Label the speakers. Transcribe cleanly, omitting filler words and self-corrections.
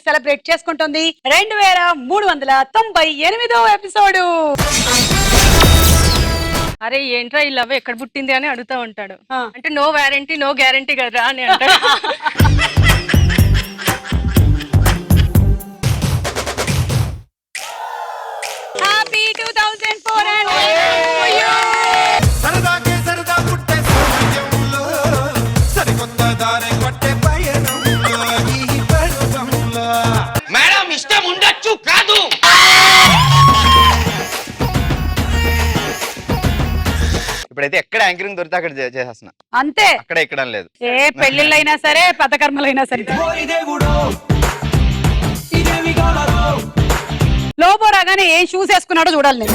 Speaker 1: Celebrate చేసుకుంటుంది 2398వ episode.
Speaker 2: అరే ఏంట్రా ఈ లవ్ ఎక్కడ పుట్టింది అని అడుగుతా ఉంటాడు. అంటే నో వారంటీ నో గ్యారంటీ కదరా అని అంటాడు.
Speaker 1: హ్యాపీ 2400
Speaker 3: సరదాకే సరదా పుట్టే సౌందర్యంలో సరికొత్త దారి పట్టే పయనంలో ఈ పరువంలో
Speaker 4: మేడం ఇష్టం ఉండొచ్చు కాదు. ఇప్పుడైతే ఎక్కడ యాంకరింగ్ దొరికితే అక్కడ చేసేస్తున్నా
Speaker 1: అంతే.
Speaker 4: అక్కడ ఎక్కడం లేదు.
Speaker 1: ఏ పెళ్లిళ్ళైనా సరే పథకర్మలైనా సరే. లోపో రాగానే ఏ షూస్ వేసుకున్నాడో చూడాలి నేను.